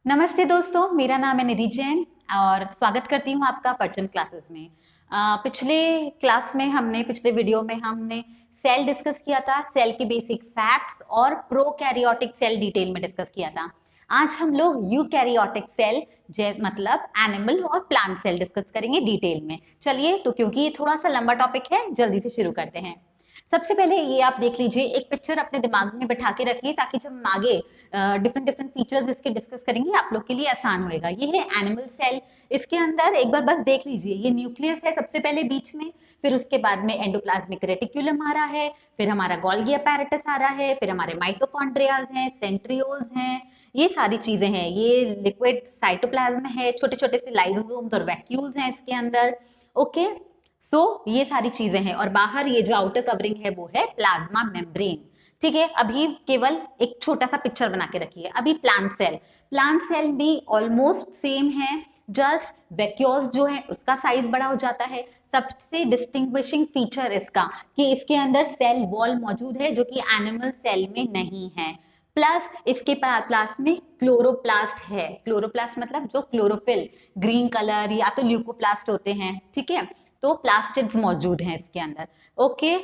नमस्ते दोस्तों, मेरा नाम है निधि जैन और स्वागत करती हूँ आपका परचम क्लासेस में। पिछले वीडियो में हमने सेल डिस्कस किया था, सेल के बेसिक फैक्ट्स और प्रोकैरियोटिक सेल डिटेल में डिस्कस किया था। आज हम लोग यूकैरियोटिक सेल मतलब एनिमल और प्लांट सेल डिस्कस करेंगे डिटेल में। चलिए, तो क्योंकि ये थोड़ा सा लंबा टॉपिक है, जल्दी से शुरू करते हैं। सबसे पहले ये आप देख लीजिए, एक पिक्चर अपने दिमाग में बैठा के रखिए ताकि जब हम आगे डिफरेंट डिफरेंट फीचर्स इसके डिस्कस करेंगे आप लोग के लिए आसान होएगा। ये है एनिमल सेल। इसके अंदर एक बार बस देख लीजिए, ये न्यूक्लियस है सबसे पहले बीच में, फिर उसके बाद में एंडोप्लाज्मिक रेटिक्यूलम आ रहा है, फिर हमारा गोल्गी अपैरेटस आ रहा है, फिर हमारे माइटोकॉन्ड्रियाज हैं, सेंट्रियोल्स हैं, ये सारी चीजें हैं। ये लिक्विड साइटोप्लाज्म है, छोटे छोटे से लाइसोसोम्स और वैक्यूल्स हैं इसके अंदर। ओके, ये सारी चीजें हैं और बाहर ये जो आउटर कवरिंग है वो है प्लाज्मा मेम्ब्रेन। ठीक है, अभी केवल एक छोटा सा पिक्चर बना के रखिए। अभी प्लांट सेल भी ऑलमोस्ट सेम है, जस्ट वैक्यूल्स जो है उसका साइज बड़ा हो जाता है। सबसे डिस्टिंग्विशिंग फीचर इसका कि इसके अंदर सेल वॉल मौजूद है, जो कि एनिमल सेल में नहीं है। प्लस इसके प्लास्ट में क्लोरोप्लास्ट है। क्लोरोप्लास्ट मतलब जो क्लोरोफिल ग्रीन कलर या तो ल्यूकोप्लास्ट होते हैं, ठीक है, तो प्लास्टिड्स मौजूद हैं इसके अंदर। ओके,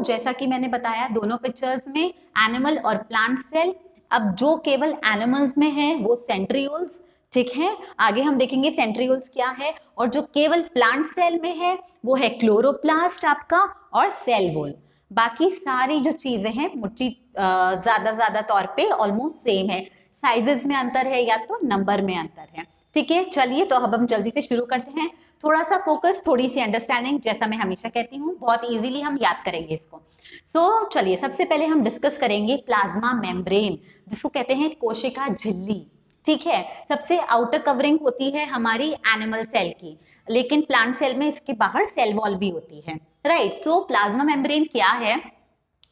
जैसा कि मैंने बताया दोनों पिक्चर्स में एनिमल और प्लांट सेल। अब जो केवल एनिमल्स में है वो सेंट्रियोल्स, ठीक है, आगे हम देखेंगे सेंट्रियोल्स क्या है। और जो केवल प्लांट सेल में है वो है क्लोरोप्लास्ट आपका और सेल वॉल। बाकी सारी जो चीजें हैं मुट्ठी ज्यादा तौर पे ऑलमोस्ट सेम है। साइजेस में अंतर है या तो नंबर में अंतर है। ठीक है, चलिए तो अब हम जल्दी से शुरू करते हैं। थोड़ा सा फोकस, थोड़ी सी अंडरस्टैंडिंग, जैसा मैं हमेशा कहती हूँ, बहुत इजीली हम याद करेंगे इसको। चलिए, सबसे पहले हम डिस्कस करेंगे प्लाज्मा मेम्ब्रेन, जिसको कहते हैं कोशिका झिल्ली। ठीक है, सबसे आउटर कवरिंग होती है हमारी एनिमल सेल की, लेकिन प्लांट सेल में इसके बाहर सेल वॉल भी होती है। राइट, तो प्लाज्मा मेम्ब्रेन क्या है,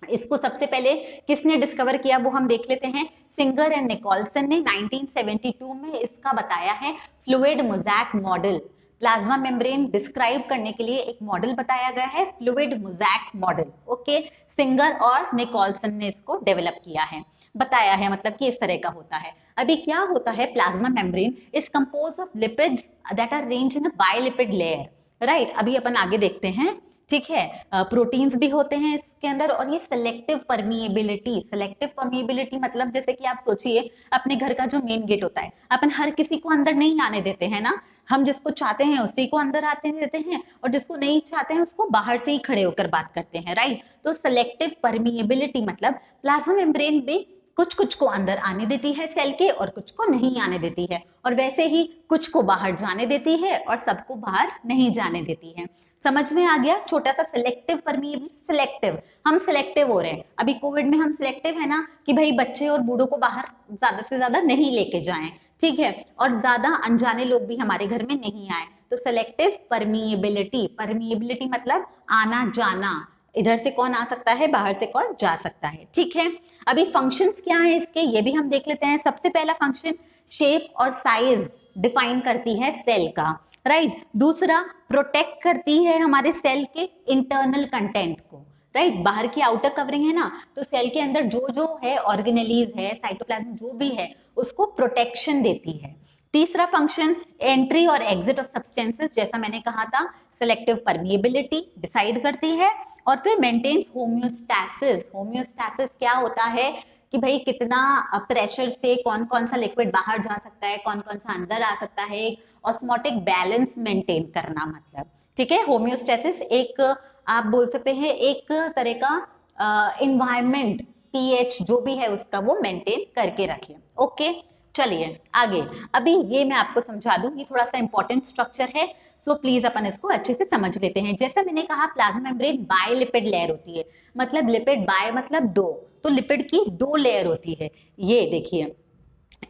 इसको सबसे पहले किसने डिस्कवर किया वो हम देख लेते हैं। सिंगर एंड निकोलसन ने 1972 में इसका बताया है fluid mosaic model. Plasma membrane describe करने के लिए एक मॉडल बताया गया है, fluid mosaic model. Okay, singer और निकोलसन ने इसको डेवलप किया है, बताया है, मतलब कि इस तरह का होता है। अभी क्या होता है, plasma membrane is composed of lipids that are range in a bilipid layer. Right, अभी अपन आगे देखते हैं। ठीक है, प्रोटीन्स भी होते हैं इसके अंदर। और ये सेलेक्टिव परमिएबिलिटी मतलब जैसे कि आप सोचिए, अपने घर का जो मेन गेट होता है, अपन हर किसी को अंदर नहीं आने देते हैं ना। हम जिसको चाहते हैं उसी को अंदर आते देते हैं, और जिसको नहीं चाहते हैं उसको बाहर से ही खड़े होकर बात करते हैं। राइट, तो सेलेक्टिव परमिएबिलिटी मतलब प्लाज्मा मेम्ब्रेन भी कुछ कुछ को अंदर आने देती है सेल के और कुछ को नहीं आने देती है, और वैसे ही कुछ को बाहर जाने देती है और सबको बाहर नहीं जाने देती है। समझ में आ गया? छोटा सा सिलेक्टिव परमिएबिलिटी, सिलेक्टिव, हम सिलेक्टिव हो रहे हैं अभी कोविड में, हम सिलेक्टिव है ना कि भाई बच्चे और बूढ़ों को बाहर ज्यादा से ज्यादा नहीं लेके जाएं, ठीक है, और ज्यादा अनजाने लोग भी हमारे घर में नहीं आए। तो सिलेक्टिव परमिएबिलिटी, परमिएबिलिटी मतलब आना जाना, इधर से कौन आ सकता है, बाहर से कौन जा सकता है। ठीक है, अभी फंक्शंस क्या है इसके, ये भी हम देख लेते हैं। सबसे पहला फंक्शन शेप और साइज डिफाइन करती है सेल का। राइट, दूसरा प्रोटेक्ट करती है हमारे सेल के इंटरनल कंटेंट को। राइट, बाहर की आउटर कवरिंग है ना, तो सेल के अंदर जो जो है, ऑर्गेनेलीज है, साइटोप्लाज्म जो भी है, उसको प्रोटेक्शन देती है। तीसरा फंक्शन एंट्री और एग्जिट ऑफ सब्सटेंसेस, जैसा मैंने कहा था, सिलेक्टिव परमिएबिलिटी डिसाइड करती है। और फिर मेंटेन्स होम्योस्टैसिस। होम्योस्टैसिस क्या होता है कि भाई कितना प्रेशर से कौन कौन सा लिक्विड बाहर जा सकता है, कौन कौन सा अंदर आ सकता है, ऑस्मोटिक बैलेंस मेंटेन करना मतलब। ठीक है, होम्योस्टैसिस एक आप बोल सकते हैं एक तरह का इन्वायरमेंट, पीएच जो भी है उसका वो मेंटेन करके रखे। ओके, चलिए आगे। अभी ये मैं आपको समझा दूं, ये थोड़ा सा इंपॉर्टेंट स्ट्रक्चर है, सो प्लीज अपन इसको अच्छे से समझ लेते हैं। जैसा मैंने कहा, प्लाज्मा मेम्ब्रेन बायलिपिड लेयर होती है, मतलब लिपिड बाय मतलब दो, तो लिपिड की दो लेयर होती है। ये देखिए,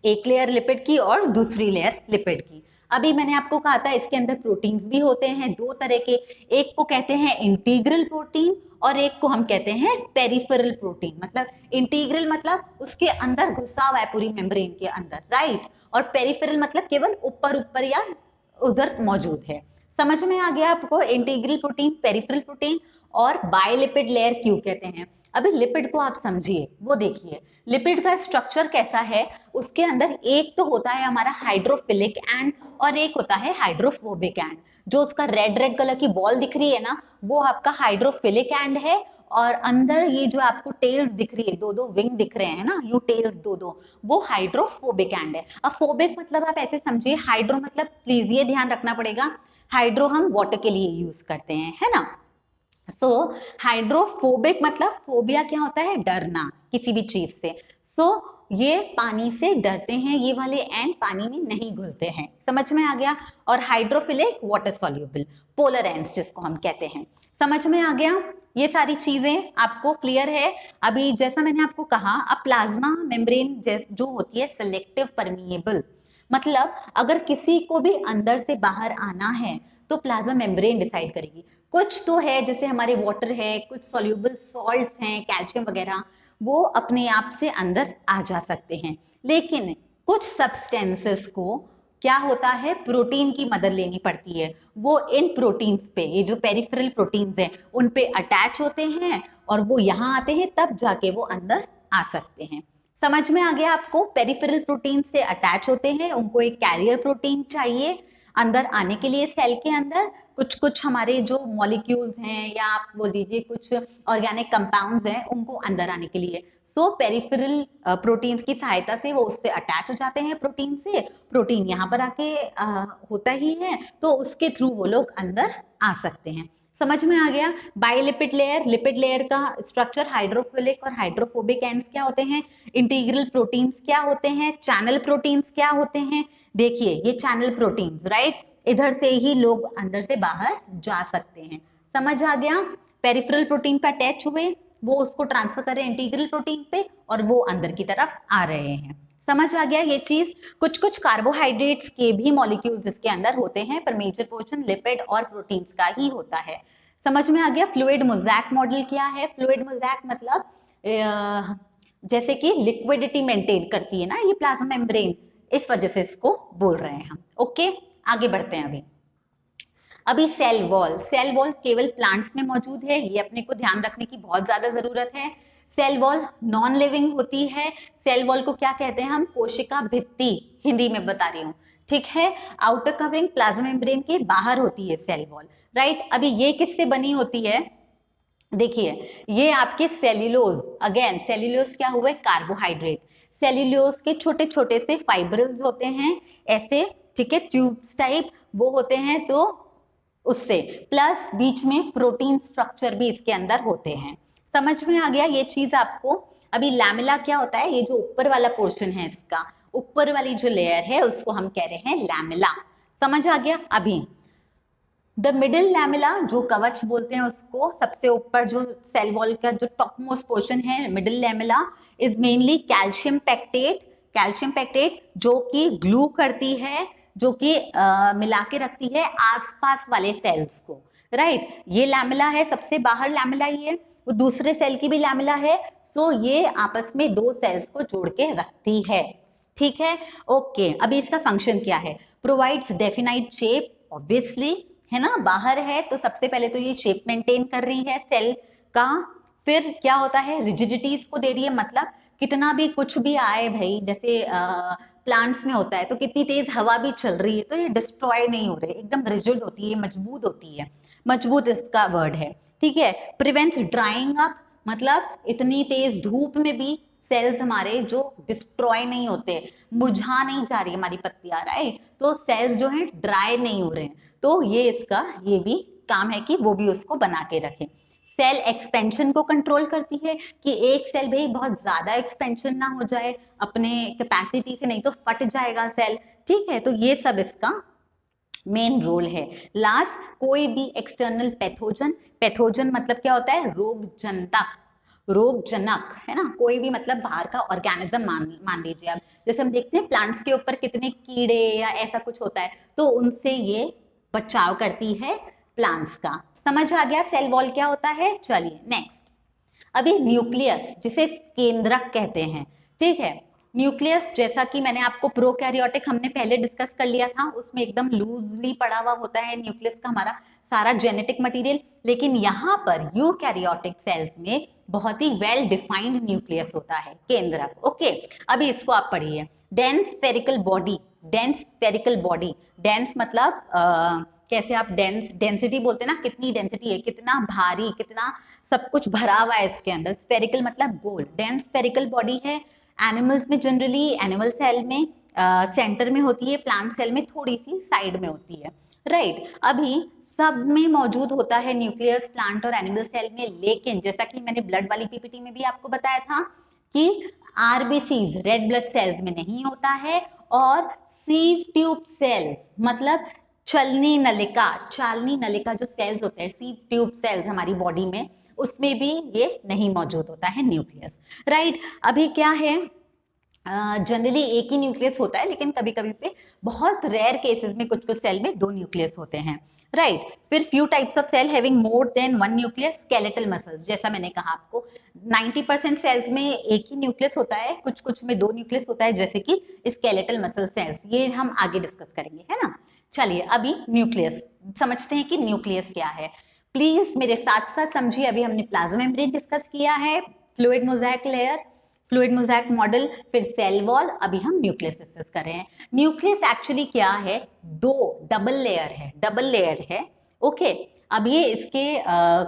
एक लेयर लिपिड की और दूसरी लेयर लिपिड की। अभी मैंने आपको कहा था इसके अंदर प्रोटीन्स भी होते हैं दो तरह के, एक को कहते हैं इंटीग्रल प्रोटीन और एक को हम कहते हैं पेरिफेरल प्रोटीन। मतलब इंटीग्रल मतलब उसके अंदर घुसा हुआ है पूरी मेम्ब्रेन के अंदर, राइट, और पेरिफेरल मतलब केवल ऊपर ऊपर या उधर मौजूद है। समझ में आ गया आपको इंटीग्रल प्रोटीन, पेरिफेरल प्रोटीन और बायलिपिड लेयर क्यों कहते हैं। अभी लिपिड को आप समझिए, वो देखिए लिपिड का स्ट्रक्चर कैसा है। उसके अंदर एक तो होता है हमारा हाइड्रोफिलिक एंड और एक होता है हाइड्रोफोबिक एंड। जो उसका रेड रेड कलर की बॉल दिख रही है ना, वो आपका हाइड्रोफिलिक एंड है, और अंदर ये जो आपको टेल्स दिख रही है, दो दो विंग दिख रहे हैं ना, यू टेल्स दो दो, वो हाइड्रोफोबिक एंड है। अब फोबिक मतलब आप ऐसे समझिए, हाइड्रो मतलब प्लीज ये ध्यान रखना पड़ेगा, हाइड्रो हम वाटर के लिए यूज करते हैं, है ना। सो हाइड्रोफोबिक मतलब फोबिया क्या होता है, डरना किसी भी चीज से। सो ये पानी से डरते हैं, ये वाले एंड पानी में नहीं घुलते हैं, समझ में आ गया। और hydrophilic water soluble, polar ends जिसको हम कहते हैं, समझ में आ गया। ये सारी चीजें आपको क्लियर है। अभी जैसा मैंने आपको कहा, अब प्लाज्मा मेम्ब्रेन जो होती है सिलेक्टिव परमिएबल, मतलब अगर किसी को भी अंदर से बाहर आना है तो प्लाज्मा मेम्ब्रेन डिसाइड करेगी। कुछ तो है जैसे हमारे वाटर है, कुछ सॉल्युबल सॉल्ट्स हैं, कैल्शियम वगैरह, वो अपने आप से अंदर आ जा सकते हैं। लेकिन कुछ सब्सटेंसेस को क्या होता है, प्रोटीन की मदद लेनी पड़ती है। वो इन प्रोटीन्स पे, ये जो पेरिफेरल प्रोटीन्स हैं, उन पे अटैच होते हैं और वो यहाँ आते हैं, तब जाके वो अंदर आ सकते हैं। समझ में आ गया आपको, पेरिफेरल प्रोटीन से अटैच होते हैं, उनको एक कैरियर प्रोटीन चाहिए अंदर आने के लिए। सेल के अंदर कुछ कुछ हमारे जो मॉलिक्यूल्स हैं, या आप बोल दीजिए कुछ ऑर्गेनिक कंपाउंड्स हैं, उनको अंदर आने के लिए। सो पेरिफेरल प्रोटीन्स की सहायता से वो उससे अटैच हो जाते हैं प्रोटीन से, प्रोटीन यहाँ पर आके होता ही है, तो उसके थ्रू वो लोग अंदर आ सकते हैं। समझ में आ गया। बाइलिपिड लेयर, लिपिड लेयर का स्ट्रक्चर, हाइड्रोफिलिक और हाइड्रोफोबिक एंड्स क्या होते हैं, इंटीग्रल प्रोटीन्स क्या होते हैं, चैनल प्रोटीन्स क्या होते हैं। देखिए ये चैनल प्रोटीन्स, राइट, इधर से ही लोग अंदर से बाहर जा सकते हैं। समझ आ गया। पेरिफेरल प्रोटीन पे अटैच हुए, वो उसको ट्रांसफर कर रहे हैं इंटीग्रल प्रोटीन पे, और वो अंदर की तरफ आ रहे हैं। समझ आ गया ये चीज। कुछ कुछ कार्बोहाइड्रेट्स के भी मॉलिक्यूल्स इसके अंदर होते हैं, पर मेजर पोर्शन लिपिड और प्रोटीन्स का ही होता है। समझ में आ गया। फ्लूइड मोज़ैक मॉडल क्या है, फ्लूइड मोज़ैक मतलब जैसे कि लिक्विडिटी मेंटेन करती है ना ये प्लाज्मा मेम्ब्रेन, इस वजह से इसको बोल रहे हैं हम। ओके, आगे बढ़ते हैं। अभी सेल वॉल केवल प्लांट्स में मौजूद है, ये अपने को ध्यान रखने की बहुत ज्यादा जरूरत है। सेल वॉल नॉन लिविंग होती है। सेल वॉल को क्या कहते हैं हम, कोशिका भित्ति, हिंदी में बता रही हूँ, ठीक है। आउटर कवरिंग प्लाज्मा मेम्ब्रेन के बाहर होती है सेल वॉल, राइट। अभी ये किससे बनी होती है, देखिए ये आपके सेल्यूलोज, अगेन सेल्यूलोज क्या हुआ है, कार्बोहाइड्रेट। सेल्यूलोज के छोटे छोटे से फाइब्रिल्स होते हैं ऐसे, ठीक है, ट्यूब्स टाइप वो होते हैं, तो उससे प्लस बीच में प्रोटीन स्ट्रक्चर भी इसके अंदर होते हैं। समझ में आ गया ये चीज आपको। अभी लैमेला क्या होता है, ये जो ऊपर वाला पोर्शन है, इसका ऊपर वाली जो लेयर है उसको हम कह रहे हैं लैमेला। समझ आ गया। अभी द मिडिल लैमेला, जो कवच बोलते हैं उसको, सबसे ऊपर जो सेल वॉल का जो टॉप मोस्ट पोर्शन है, middle lamella, is mainly calcium pectate. Calcium pectate जो कि ग्लू करती है, जो कि मिला के रखती है आसपास वाले सेल्स को, राइट। ये लैमेला है, सबसे बाहर लैमेला ही है, वो दूसरे सेल की भी लैमेला है। सो ये आपस में दो सेल्स को जोड़ के रखती है, ठीक है। ओके, अभी इसका फंक्शन क्या है, प्रोवाइड्स डेफिनाइट शेप, ऑब्वियसली है ना, बाहर है तो सबसे पहले तो ये शेप मेंटेन कर रही है सेल का। फिर क्या होता है, रिजिडिटीज को दे रही है, मतलब कितना भी कुछ भी आए भाई, जैसे प्लांट्स में होता है तो कितनी तेज हवा भी चल रही है तो ये डिस्ट्रॉय नहीं हो रहे, एकदम रिजिड होती है, मजबूत होती है, मजबूत इसका वर्ड है, ठीक है। प्रिवेंट्स ड्राइंग अप, मतलब इतनी तेज धूप में भी सेल्स हमारे जो डिस्ट्रॉय नहीं होते, मुरझा नहीं जा रही हमारी पत्तियां, राइट, तो सेल्स जो है ड्राई नहीं हो रहे हैं, तो ये इसका ये भी काम है कि वो भी उसको बना के रखे। सेल एक्सपेंशन को कंट्रोल करती है कि एक सेल भाई बहुत ज्यादा एक्सपेंशन ना हो जाए अपने कैपेसिटी से, नहीं तो फट जाएगा सेल, ठीक है। तो ये सब इसका मेन रोल है। लास्ट, कोई भी एक्सटर्नल पैथोजन, पैथोजन मतलब क्या होता है, रोगजनक, रोगजनक, है ना, कोई भी मतलब बाहर का ऑर्गेनिज्म मान लीजिए आप, जैसे हम देखते हैं प्लांट्स के ऊपर कितने कीड़े या ऐसा कुछ होता है, तो उनसे ये बचाव करती है प्लांट्स का। समझ आ गया सेल वॉल क्या होता है। चलिए नेक्स्ट, अभी न्यूक्लियस जिसे केंद्रक कहते हैं, ठीक है। न्यूक्लियस जैसा कि मैंने आपको प्रोकैरियोटिक हमने पहले डिस्कस कर लिया था, उसमें एकदम लूजली पड़ा हुआ होता है न्यूक्लियस का हमारा सारा जेनेटिक मटेरियल, लेकिन यहाँ पर यूकैरियोटिक सेल्स में बहुत ही वेल डिफाइंड न्यूक्लियस होता है, केंद्रक। ओके, अभी इसको आप पढ़िए। Dense spherical body, dense spherical body, dense मतलब कैसे आप डेंसिटी बोलते हैं ना, कितनी डेंसिटी है, कितना भारी, कितना सब कुछ भरा हुआ है इसके अंदर। स्फेरिकल मतलब गोल, डेंस स्फेरिकल बॉडी है। एनिमल्स में जनरली एनिमल सेल में सेंटर में होती है, प्लांट सेल में थोड़ी सी साइड में होती है, राइट। अभी सब में मौजूद होता है न्यूक्लियस, प्लांट और एनिमल सेल में, लेकिन जैसा कि मैंने ब्लड वाली पीपीटी में भी आपको बताया था कि आरबीसीज रेड ब्लड सेल्स में नहीं होता है, और सीव ट्यूब सेल्स मतलब चालनी नलिका जो सेल्स होते हैं, सीव ट्यूब सेल्स हमारी बॉडी में, उसमें भी ये नहीं मौजूद होता है न्यूक्लियस, राइट। अभी क्या है, जनरली एक ही न्यूक्लियस होता है, लेकिन कभी कभी पे बहुत रेयर केसेस में कुछ कुछ सेल में दो न्यूक्लियस होते हैं, राइट। फिर few types of cell having more than one nucleus, skeletal muscles, जैसा मैंने कहा आपको 90% सेल्स में एक ही न्यूक्लियस होता है, कुछ कुछ में दो न्यूक्लियस होता है, जैसे कि स्केलेटल मसल सेल्स, ये हम आगे डिस्कस करेंगे, है ना। चलिए अभी न्यूक्लियस समझते हैं कि न्यूक्लियस क्या है। प्लीज मेरे साथ साथ समझिए। अभी हमने प्लाज्मा मेम्ब्रेन डिस्कस किया है, fluid mosaic layer, fluid mosaic model, फिर सेल वॉल, अभी हम न्यूक्लियस डिस्कस कर रहे हैं। न्यूक्लियस एक्चुअली क्या है, दो डबल लेयर है, ओके। अब ये इसके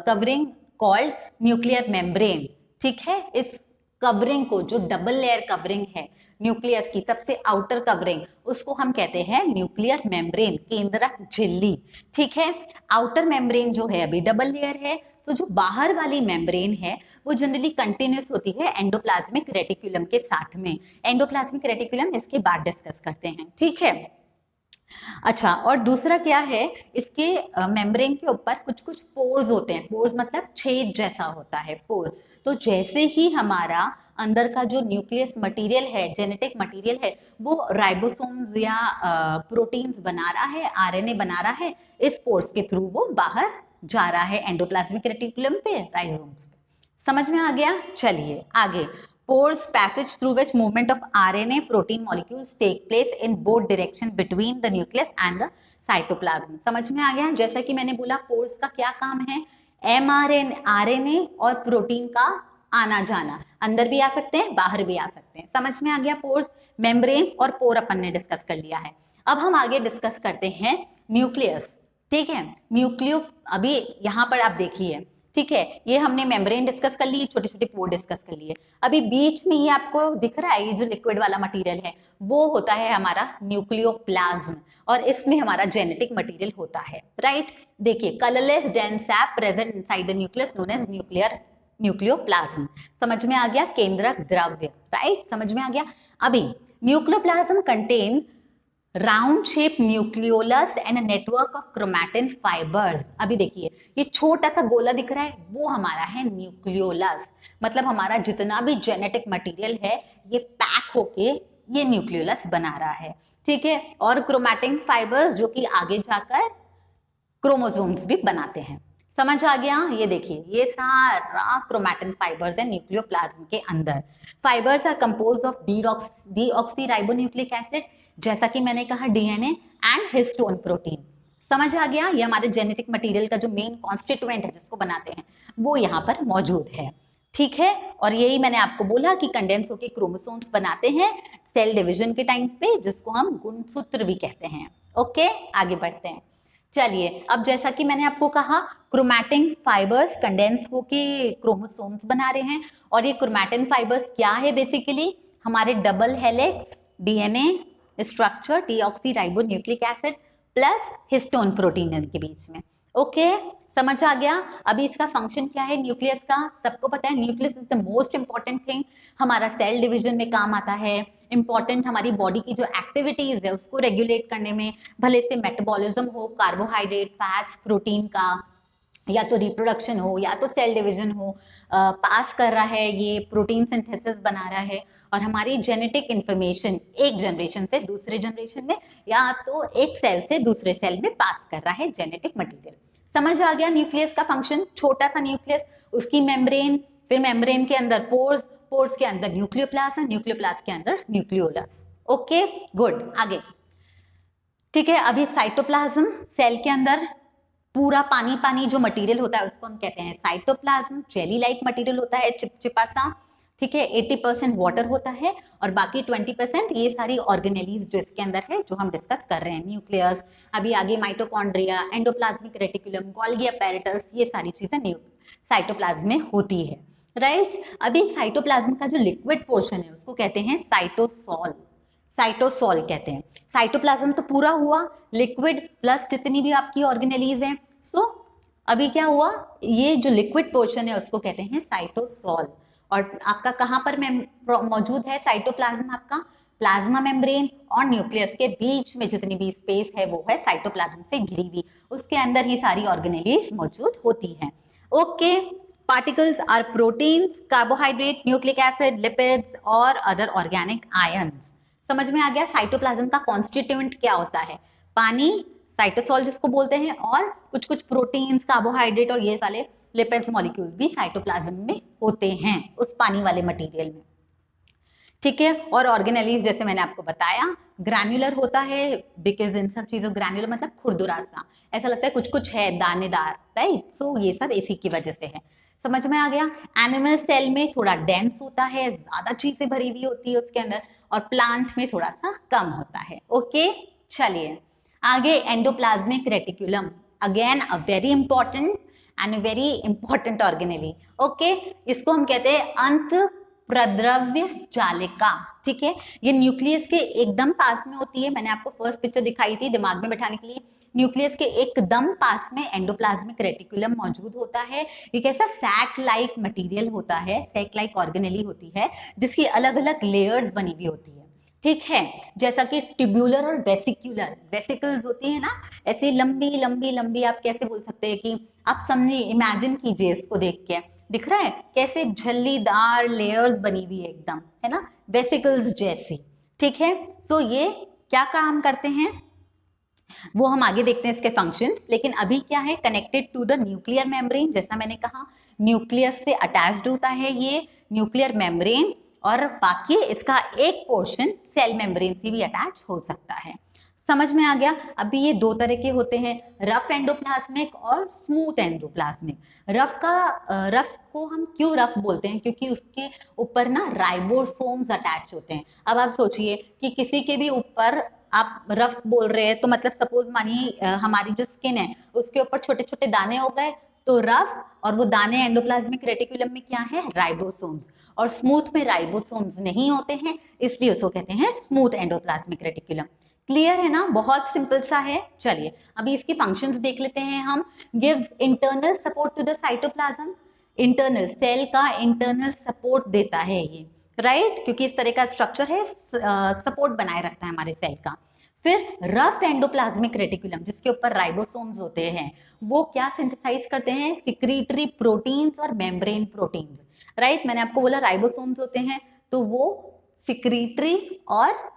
कवरिंग कॉल्ड न्यूक्लियर मेम्ब्रेन, ठीक है। इस कवरिंग को, जो डबल लेयर कवरिंग है न्यूक्लियस की, सबसे आउटर कवरिंग, उसको हम कहते हैं न्यूक्लियर मेम्ब्रेन, केंद्रक झिल्ली, ठीक है। आउटर मेम्ब्रेन जो है अभी डबल लेयर है, तो जो बाहर वाली मेम्ब्रेन है वो जनरली कंटिन्यूस होती है एंडोप्लाज्मिक रेटिकुलम के साथ में। एंडोप्लाज्मिक रेटिकुलम इसके बाद डिस्कस करते हैं, ठीक है। अच्छा, और दूसरा क्या है, इसके मेम्ब्रेन के ऊपर कुछ कुछ पोर्स होते हैं, पोर्स मतलब छेद जैसा होता है पोर। तो जैसे ही हमारा अंदर का जो न्यूक्लियस मटेरियल है, जेनेटिक मटेरियल है, वो राइबोसोम्स या प्रोटीन्स बना रहा है, आरएनए बना रहा है, इस पोर्स के थ्रू वो बाहर जा रहा है एंडोप्लाज्मिक रेटिकुलम पे, राइजोम्स पे। समझ में आ गया। चलिए आगे। pores passage through which movement of RNA protein molecules take place in both direction between the nucleus and the cytoplasm। समझ में आ गया। जैसा कि मैंने बोला pores का क्या काम है, RNA और प्रोटीन का आना जाना, अंदर भी आ सकते हैं बाहर भी आ सकते हैं। समझ में आ गया। पोर्स, मेम्ब्रेन और पोर अपन ने डिस्कस कर लिया है। अब हम आगे डिस्कस करते हैं न्यूक्लियस, ठीक है। न्यूक्लियो, अभी यहाँ पर आप देखिए, ठीक है, ये हमने मेम्ब्रेन डिस्कस कर ली, छोटे छोटे पोर डिस्कस कर लिए। अभी बीच में ये आपको दिख रहा है, ये जो लिक्विड वाला मटेरियल है वो होता है हमारा न्यूक्लियोप्लाज्म, और इसमें हमारा जेनेटिक मटेरियल होता है, राइट। देखिए, colourless dense sap present inside the nucleus known as nucleoplasm. समझ में आ गया। केंद्रक द्रव्य, राइट, समझ में आ गया। अभी nucleoplasm contain round shape nucleolus and network of chromatin fibres. अभी देखिए, ये छोटा सा गोला दिख रहा है, वो हमारा है न्यूक्लियोलस, मतलब हमारा जितना भी जेनेटिक मटेरियल है ये पैक होके ये न्यूक्लियोलस बना रहा है, ठीक है। और क्रोमैटिन फाइबर्स जो कि आगे जाकर क्रोमोसोम्स भी बनाते हैं। समझ आ गया। ये देखिए, ये सारा क्रोमैटिन फाइबर्स है न्यूक्लियोप्लाज्म के अंदर। Fibres are composed of deoxyribonucleic acid, जैसा कि मैंने कहा डीएनए, एंड हिस्टोन प्रोटीन। समझ आ गया। ये हमारे जेनेटिक मटेरियल का जो मेन कॉन्स्टिट्यूएंट है जिसको बनाते हैं वो यहाँ पर मौजूद है, ठीक है। और यही मैंने आपको बोला कि कंडेंस होके क्रोमोसोम्स बनाते हैं सेल डिवीजन के टाइम पे, जिसको हम गुणसूत्र भी कहते हैं। ओके, आगे बढ़ते हैं। चलिए, अब जैसा कि मैंने आपको कहा, क्रोमैटिन फाइबर्स कंडेंस होके क्रोमोसोम्स बना रहे हैं, और ये क्रोमैटिन फाइबर्स क्या है, बेसिकली हमारे double helix DNA structure, deoxyribonucleic acid plus histone protein इनके बीच में। ओके, समझ आ गया। अभी इसका फंक्शन क्या है न्यूक्लियस का, सबको पता है। Nucleus is the most important thing, हमारा सेल डिवीजन में काम आता है, इंपॉर्टेंट हमारी बॉडी की जो एक्टिविटीज है उसको रेगुलेट करने में, भले से मेटाबॉलिज्म हो, कार्बोहाइड्रेट, फैट्स, प्रोटीन का, या तो रिप्रोडक्शन हो या तो सेल डिवीजन हो, पास कर रहा है, ये प्रोटीन सिंथेसिस बना रहा है, और हमारी जेनेटिक इंफॉर्मेशन एक जनरेशन से दूसरे जनरेशन में या तो एक सेल से दूसरे सेल में पास कर रहा है जेनेटिक मटेरियल। समझ आ गया न्यूक्लियस का फंक्शन। छोटा सा न्यूक्लियस, उसकी मेम्ब्रेन, फिर मेम्ब्रेन के अंदर पोर्स, पोर्स के अंदर न्यूक्लियोप्लास्ट, न्यूक्लियोप्लास्ट के अंदर न्यूक्लियोलस। ओके गुड, आगे। ठीक है, अभी साइटोप्लाज्म, सेल के अंदर पूरा पानी पानी जो मटेरियल होता है उसको हम कहते हैं साइटोप्लाज्म। जेली लाइक मटेरियल होता है, चिपचिपा सा। ठीक है, 80% वाटर होता है और बाकी 20% ये सारी ऑर्गेनेलीज जो इसके अंदर है, जो हम डिस्कस कर रहे हैं। न्यूक्लियस, अभी आगे mitochondria, endoplasmic reticulum, Golgi apparatus, ये सारी चीजें साइटोप्लाज्म में होती है। राइट, अभी साइटोप्लाज्म का जो लिक्विड पोर्शन है उसको कहते हैं साइटोसॉल। साइटोसॉल कहते हैं। साइटोप्लाज्म तो पूरा हुआ, लिक्विड प्लस जितनी भी आपकी ऑर्गेनेलीज हैं। सो अभी क्या हुआ, ये जो लिक्विड पोर्शन है उसको कहते हैं साइटोसॉल। और आपका कहां पर मौजूद है साइटोप्लाज्म? आपका प्लाज्मा मेम्ब्रेन और न्यूक्लियस के बीच में जितनी भी स्पेस है वो है साइटोप्लाज्म से घिरी हुई, उसके अंदर ही सारी ऑर्गेनेलीज मौजूद होती हैं। Okay, particles are proteins, carbohydrate, nucleic acid, lipids और अदर ऑर्गेनिक आयंस। समझ में आ गया? साइटोप्लाज्म का कॉन्स्टिट्यूएंट क्या होता है? पानी, साइटोसॉल जिसको बोलते हैं, और कुछ कुछ प्रोटीन्स, कार्बोहाइड्रेट और ये सारे लिपिड्स मॉलिक्यूल भी साइटोप्लाज्म में होते हैं, उस पानी वाले मटेरियल में। ठीक है, और ऑर्गेनेलीज जैसे मैंने आपको बताया ग्रैन्युलर होता है, बिकॉज इन सब चीजों, ग्रैन्युलर मतलब खुरदुरा सा, ऐसा लगता है कुछ कुछ है दानेदार। राइट, सो ये सब इसी की वजह से है। समझ में आ गया? एनिमल सेल में थोड़ा डेंस होता है, ज्यादा चीजें भरी हुई होती है उसके अंदर, और प्लांट में थोड़ा सा कम होता है। ओके, चलिए आगे। Endoplasmic reticulum, again a very important and very important organelle. Okay, इसको हम कहते हैं अंत प्रद्रव्य जालिका। ठीक है, ये न्यूक्लियस के एकदम पास में होती है। मैंने आपको फर्स्ट पिक्चर दिखाई थी दिमाग में बैठाने के लिए। न्यूक्लियस के एकदम पास में एंडोप्लाज्मिक रेटिकुलम मौजूद होता है। ये कैसा सैक लाइक मटेरियल होता है, सैक लाइक ऑर्गेनेली होती है, जिसकी अलग अलग लेयर्स बनी हुई होती है। ठीक है, जैसा कि ट्यूब्यूलर और वेसिक्यूलर, वेसिकल्स होती है ना, ऐसे लंबी लंबी लंबी, आप कैसे बोल सकते हैं कि आप समझिए, इमेजिन कीजिए इसको देख के, दिख रहा है कैसे झल्लीदार लेयर्स बनी हुई है एकदम, है ना, वेसिकल्स जैसी। ठीक है, सो ये क्या काम करते हैं वो हम आगे देखते हैं इसके फंक्शंस। लेकिन अभी क्या है, connected to the nuclear membrane, जैसा मैंने कहा न्यूक्लियस से अटैच्ड होता है ये न्यूक्लियर मेम्ब्रेन, और बाकी इसका एक पोर्शन सेल मेम्ब्रेन से भी अटैच हो सकता है। समझ में आ गया? अभी ये दो तरह के होते हैं, रफ एंडोप्लाज्मिक और स्मूथ एंडोप्लाज्मिक। रफ को हम क्यों रफ बोलते हैं? क्योंकि उसके ऊपर ना राइबोसोम्स अटैच होते हैं। अब आप सोचिए कि किसी के भी ऊपर आप रफ बोल रहे हैं, तो मतलब सपोज मानिए हमारी जो स्किन है उसके ऊपर छोटे छोटे दाने हो गए तो रफ, और वो दाने एंडोप्लाज्मिक रेटिकुलम में क्या है, राइबोसोम्स, और स्मूथ में राइबोसोम्स नहीं होते हैं, इसलिए उसको कहते हैं स्मूथ एंडोप्लाज्मिक रेटिकुलम। क्लियर है ना? बहुत सिंपल सा है। चलिए अभी इसकी फंक्शंस देख लेते हैं हम। Gives internal support to the cytoplasm, internal, cell का इंटरनल सपोर्ट देता है ये, राइट, क्योंकि इस तरह का स्ट्रक्चर है, सपोर्ट बनाए रखता है हमारे सेल का। फिर रफ एंडोप्लाज्मिक रेटिकुलम, जिसके ऊपर राइबोसोम्स होते हैं, वो क्या सिंथेसाइज करते हैं, सिक्रीटरी प्रोटीन्स और मेम्ब्रेन प्रोटीन्स। राइट, मैंने आपको बोला राइबोसोम्स होते हैं, तो वो सिक्रीटरी और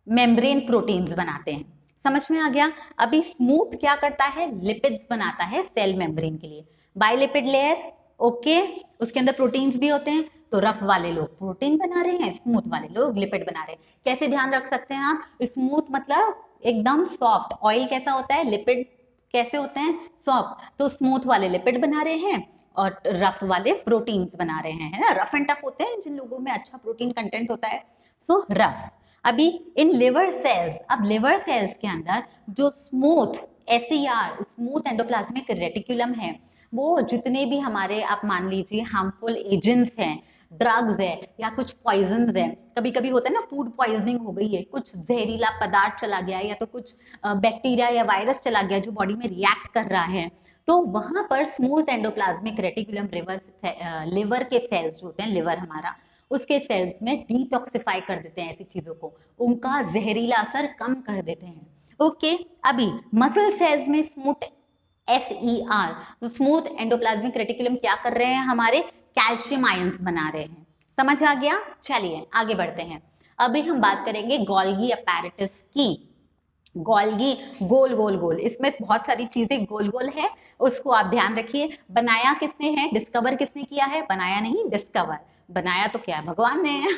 मेम्ब्रेन प्रोटीन्स बनाते हैं। समझ में आ गया? अभी स्मूथ क्या करता है, लिपिड्स बनाता है सेल मेम्ब्रेन के लिए, बाइलिपिड लेयर। ओके, उसके अंदर प्रोटीन्स भी होते हैं, तो रफ वाले लोग प्रोटीन बना रहे हैं, स्मूथ वाले लोग लिपिड बना रहे हैं। कैसे ध्यान रख सकते हैं आप? स्मूथ मतलब एकदम सॉफ्ट, ऑयल कैसा होता है, लिपिड कैसे होते हैं, सॉफ्ट, तो स्मूथ वाले लिपिड बना रहे हैं और रफ वाले प्रोटीन्स बना रहे हैं, है ना। रफ एंड टफ होते हैं जिन लोगों में अच्छा प्रोटीन कंटेंट होता है, सो रफ। अभी इन लिवर सेल्स, अब लिवर सेल्स के अंदर जो smooth SER, smooth endoplasmic reticulum है, वो जितने भी हमारे आप मान लीजिए हार्मफुल एजेंट्स हैं, ड्रग्स है या कुछ पॉइजन्स है, कभी कभी होता है ना फूड पॉइजनिंग हो गई है, कुछ जहरीला पदार्थ चला गया या तो कुछ बैक्टीरिया या वायरस चला गया जो बॉडी में रिएक्ट कर रहा है, तो वहां पर स्मूथ एंडोप्लाज्मिक रेटिकुलम लिवर के सेल्स जो होते हैं, लिवर हमारा, उसके सेल्स में डिटॉक्सिफाई कर देते हैं ऐसी चीजों को, उनका जहरीला असर कम कर देते हैं। ओके, अभी मसल सेल्स में स्मूथ SER, तो स्मूथ एंडोप्लाज्मिक रेटिकुलम क्या कर रहे हैं, हमारे कैल्शियम आयंस बना रहे हैं। समझ आ गया? चलिए आगे बढ़ते हैं। अभी हम बात करेंगे गोल्गी अपैरेटस की। गोल्गी गोल गोल गोल, इसमें बहुत सारी चीजें गोल गोल है, उसको आप ध्यान रखिए। बनाया किसने है, डिस्कवर किसने किया है, बनाया नहीं डिस्कवर, बनाया तो क्या भगवान ने है।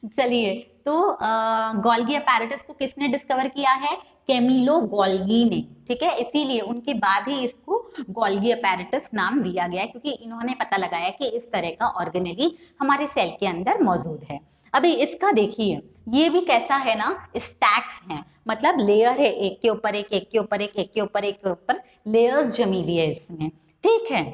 चलिए, तो गोल्गी अपैरेटस को किसने डिस्कवर किया है, कैमिलो गोल्गी ने, ठीक है, इसीलिए उनके बाद ही इसको गोल्गी अपैरेटस नाम दिया गया है, क्योंकि इन्होंने पता लगाया कि इस तरह का ऑर्गेनेली हमारे सेल के अंदर मौजूद है। अभी इसका देखिए, ये भी कैसा है ना, स्टैक्स हैं, मतलब लेयर है, एक के ऊपर एक, एक के ऊपर एक, एक के ऊपर एक के ऊपर लेयर्स जमी हुई है इसमें, ठीक है।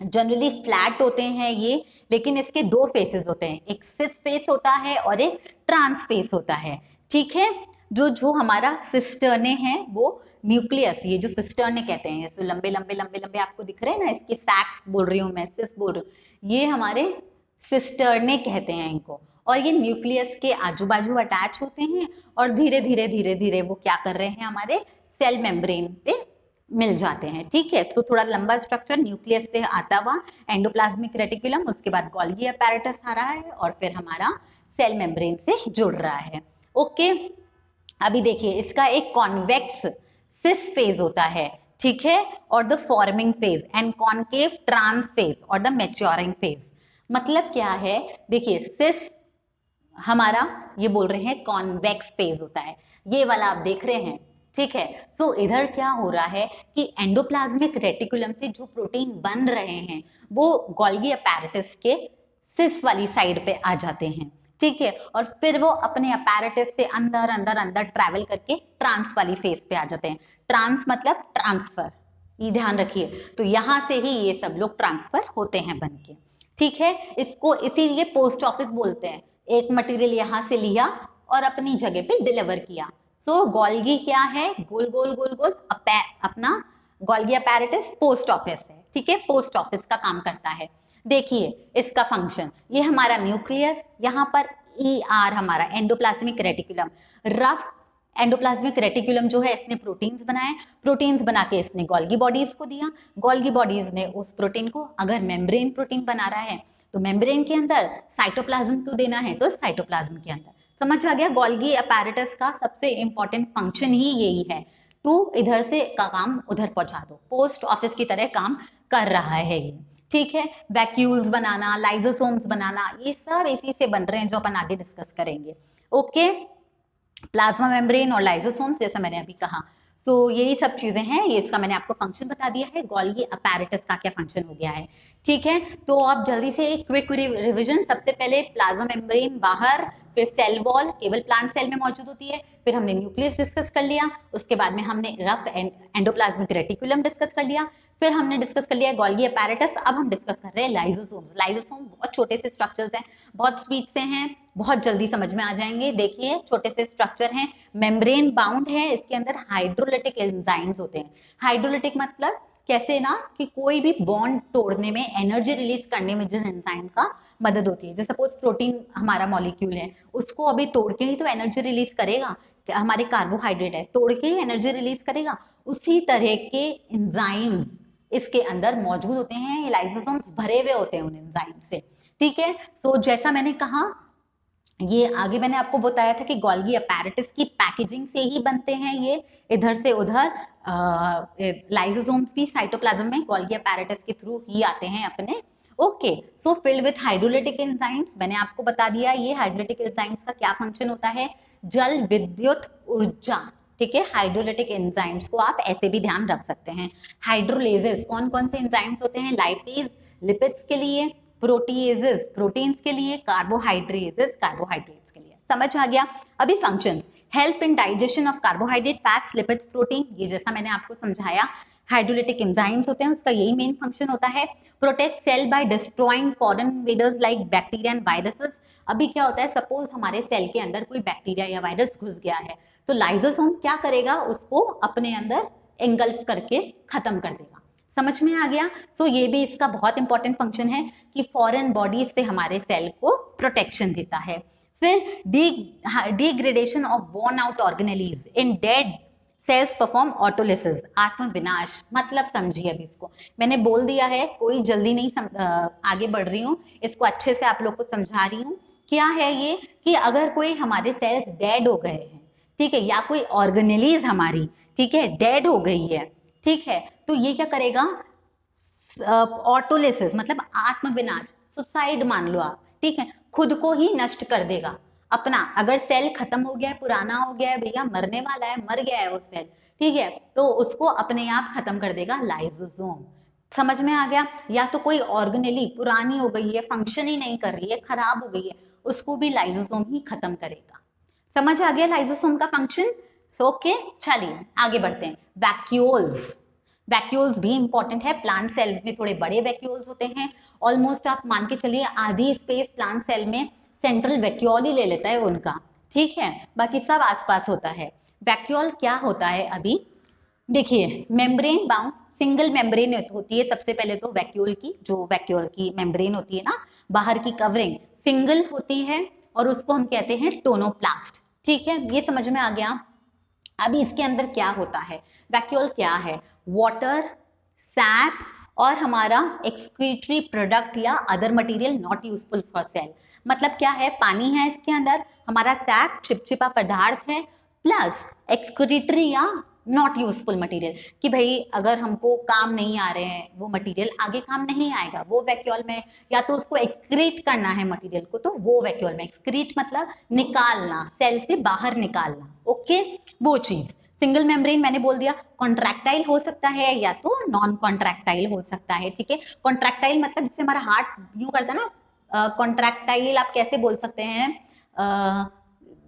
जनरली फ्लैट होते हैं ये, लेकिन इसके दो फेसेस होते हैं, एक सिस फेस होता है और एक ट्रांस फेस होता है, ठीक है। जो जो हमारा सिस्टर्ने है वो न्यूक्लियस, ये जो सिस्टर्ने कहते हैं, ऐसे लंबे लंबे लंबे लंबे आपको दिख रहे हैं ना, इसके सैक्स बोल रही हूँ मैं, सिस बोल रही हूँ, ये हमारे सिस्टर्ने कहते हैं इनको, और ये न्यूक्लियस के आजू बाजू अटैच होते हैं और धीरे धीरे धीरे धीरे वो क्या कर रहे हैं, हमारे सेल मेम्ब्रेन पे मिल जाते हैं, ठीक है। तो थोड़ा लंबा स्ट्रक्चर, न्यूक्लियस से आता हुआ एंडोप्लाज्मिक रेटिकुलम, उसके बाद गोल्गी अपैरेटस आ रहा है और फिर हमारा सेल मेम्ब्रेन से जुड़ रहा है, ओके। अभी देखिए, इसका एक कॉन्वेक्स सिस फेज होता है, ठीक है, और the forming phase and concave trans phase और द मैच्योरिंग फेज। मतलब क्या है, देखिए सिस हमारा ये बोल रहे हैं कॉन्वेक्स फेज होता है, ये वाला आप देख रहे हैं, ठीक है। सो इधर क्या हो रहा है कि एंडोप्लाज्मिक रेटिकुलम से जो प्रोटीन बन रहे हैं वो गोल्गी अपैरेटस के सिस वाली साइड पे आ जाते हैं, ठीक है, और फिर वो अपने अपैरेटस से अंदर अंदर अंदर ट्रैवल करके ट्रांस वाली फेज पे आ जाते हैं। ट्रांस मतलब ट्रांसफर, ये ध्यान रखिए, तो यहां से ही ये सब लोग ट्रांसफर होते हैं बन के, ठीक है। इसको इसीलिए पोस्ट ऑफिस बोलते हैं, एक मटेरियल यहां से लिया और अपनी जगह पे डिलीवर किया। सो गोल्गी क्या है, गोल गोल गोल गोल अपना गोल्गी अपैरेटस पोस्ट ऑफिस है, ठीक है, पोस्ट ऑफिस का काम करता है। देखिए इसका फंक्शन, ये हमारा न्यूक्लियस, यहाँ पर ER हमारा endoplasmic reticulum, rough endoplasmic reticulum जो है इसने प्रोटीन्स बनाए, प्रोटीन्स बना के इसने गोल्गी बॉडीज को दिया, गोल्गी बॉडीज ने उस प्रोटीन को, अगर मेम्ब्रेन प्रोटीन बना रहा है तो मेम्ब्रेन के अंदर, साइटोप्लाज्म को देना है तो साइटोप्लाज्म के अंदर। समझ आ गया, गोल्गी अपैरेटस का सबसे इंपॉर्टेंट फंक्शन ही यही है, टू इधर से का काम उधर पहुंचा दो, पोस्ट ऑफिस की तरह काम कर रहा है ये, ठीक है। वैक्यूल्स बनाना, लाइजोसोम्स बनाना, ये सब इसी से बन रहे हैं जो अपन आगे डिस्कस करेंगे, ओके। प्लाज्मा मेम्ब्रेन और लाइजोसोम्स, जैसा मैंने अभी कहा, सो यही सब चीजें हैं, ये इसका मैंने आपको फंक्शन बता दिया है, गोल्गी अपैरेटस का क्या फंक्शन हो गया है, ठीक है। तो आप जल्दी से एक क्विक रिवीजन, सबसे पहले प्लाज्मा मेम्ब्रेन बाहर, फिर सेल वॉल केवल प्लांट सेल में मौजूद होती है, फिर हमने न्यूक्लियस डिस्कस कर लिया, उसके बाद में हमने रफ एंडोप्लाज्मिक रेटिकुलम डिस्कस कर लिया, फिर हमने डिस्कस कर लिया गोल्गी अपैरेटस। अब हम डिस्कस कर रहे हैं लाइजोसोम्स। लाइजोसोम बहुत छोटे से स्ट्रक्चर्स हैं, बहुत स्वीट से हैं, बहुत जल्दी समझ में आ जाएंगे। देखिए छोटे से स्ट्रक्चर हैं, मेम्ब्रेन बाउंड है, इसके अंदर हाइड्रोलिटिक एंजाइम्स होते हैं। हाइड्रोलिटिक मतलब कैसे ना, कि कोई भी बॉन्ड तोड़ने में, एनर्जी रिलीज करने में जिस एंजाइम का मदद होती है, जैसे सपोज प्रोटीन हमारा मॉलिक्यूल है, उसको अभी तोड़ के ही तो एनर्जी रिलीज करेगा, हमारे कार्बोहाइड्रेट है, तोड़ के ही एनर्जी रिलीज करेगा, उसी तरह के एंजाइम्स इसके अंदर मौजूद होते हैं, लाइसोसोम्स भरे हुए होते हैं उन एंजाइम से, ठीक है। सो जैसा मैंने कहा, ये आगे मैंने आपको बताया था कि गोल्गी अपैरेटस की पैकेजिंग से ही बनते हैं ये, इधर से उधर लाइसोसोम्स भी साइटोप्लाज्म में गोल्गी अपैरेटस के थ्रू ही आते हैं अपने, okay. So filled with hydrolytic enzymes, मैंने आपको बता दिया ये हाइड्रोलिटिक एंजाइम्स का क्या फंक्शन होता है, जल विद्युत ऊर्जा, ठीक है। हाइड्रोलिटिक एंजाइम्स को आप ऐसे भी ध्यान रख सकते हैं। हाइड्रोलेजेस, कौन कौन से एंजाइम्स होते हैं, लाइपेज लिपिड्स के लिए, प्रोटीएजेस प्रोटीन्स के लिए, कार्बोहाइड्रेजेस कार्बोहाइड्रेट्स के लिए। समझ आ गया। अभी functions, help in digestion of carbohydrate, fats, lipids, protein, ये जैसा मैंने आपको समझाया हाइड्रोलिटिक एंजाइम्स होते हैं, उसका यही मेन फंक्शन होता है। Protect cell by destroying foreign invaders like bacteria and viruses. अभी क्या होता है, सपोज हमारे सेल के अंदर कोई बैक्टीरिया या वायरस घुस गया है, तो लाइसोसोम क्या करेगा, उसको अपने अंदर एंगल्फ करके खत्म कर देगा। समझ में आ गया। सो ये भी इसका बहुत इंपॉर्टेंट फंक्शन है कि फॉरेन बॉडीज से हमारे सेल को प्रोटेक्शन देता है। फिर degradation of worn out organelles in dead cells perform autolysis, आत्म विनाश। मतलब समझिए, अभी इसको मैंने बोल दिया है, कोई जल्दी नहीं आगे बढ़ रही हूँ, इसको अच्छे से आप लोग को समझा रही हूँ। क्या है ये, कि अगर कोई हमारे सेल्स डेड हो गए हैं, ठीक है, या कोई ऑर्गेनेलीज हमारी, ठीक है, डेड हो गई है, ठीक है, तो ये क्या करेगा, ऑटोलिसिस मतलब आत्मविनाश, सुसाइड मान लो आप, ठीक है, खुद को ही नष्ट कर देगा अपना। अगर सेल खत्म हो गया है, पुराना हो गया है भैया, मरने वाला है, मर गया है वो सेल, ठीक है, तो उसको अपने आप खत्म कर देगा लाइसोसोम। समझ में आ गया? या तो कोई ऑर्गेनेली पुरानी हो गई है, फंक्शन ही नहीं कर रही है, खराब हो गई है, उसको भी लाइसोसोम ही खत्म करेगा। समझ आ गया लाइसोसोम का फंक्शन? ओके, चलिए आगे बढ़ते हैं। वैक्यूल्स, वैक्यूल्स भी इंपॉर्टेंट है। प्लांट सेल्स में थोड़े बड़े वैक्यूल्स होते हैं, ऑलमोस्ट आप मान के चलिए आधी स्पेस प्लांट सेल में सेंट्रल वैक्यूल ही ले लेता है उनका, ठीक है, बाकी सब आसपास होता है। वैक्यूल क्या होता है अभी देखिए, मेम्ब्रेन बाउंड सिंगल मेम्ब्रेन होती है सबसे पहले तो वैक्यूल की, जो वैक्यूल की मेम्ब्रेन होती है ना, बाहर की कवरिंग सिंगल होती है और उसको हम कहते हैं टोनोप्लास्ट, ठीक है, ये समझ में आ गया। अभी इसके अंदर क्या होता है, वैक्यूल क्या है, वाटर, सैप और हमारा एक्सक्रीटरी प्रोडक्ट या other material not useful for sale. मतलब क्या है, पानी है इसके अंदर, हमारा सैप चिपचिपा पदार्थ है, प्लस एक्सक्रीटरी या नॉट यूजफुल मटेरियल, कि भाई अगर हमको काम नहीं आ रहे हैं वो मटेरियल, आगे काम नहीं आएगा वो वैक्यूल में, या तो उसको एक्सक्रीट करना है मटेरियल को, तो वो वैक्यूल में, एक्सक्रीट मतलब निकालना, सेल से बाहर निकालना, ओके, वो चीज। सिंगल मेम्ब्रेन मैंने बोल दिया, कॉन्ट्रैक्टाइल हो सकता है या तो नॉन कॉन्ट्रैक्टाइल हो सकता है, ठीक है। कॉन्ट्रैक्टाइल मतलब जिससे हमारा हार्ट यूं करता है ना, कॉन्ट्रैक्टाइल आप कैसे बोल सकते हैं,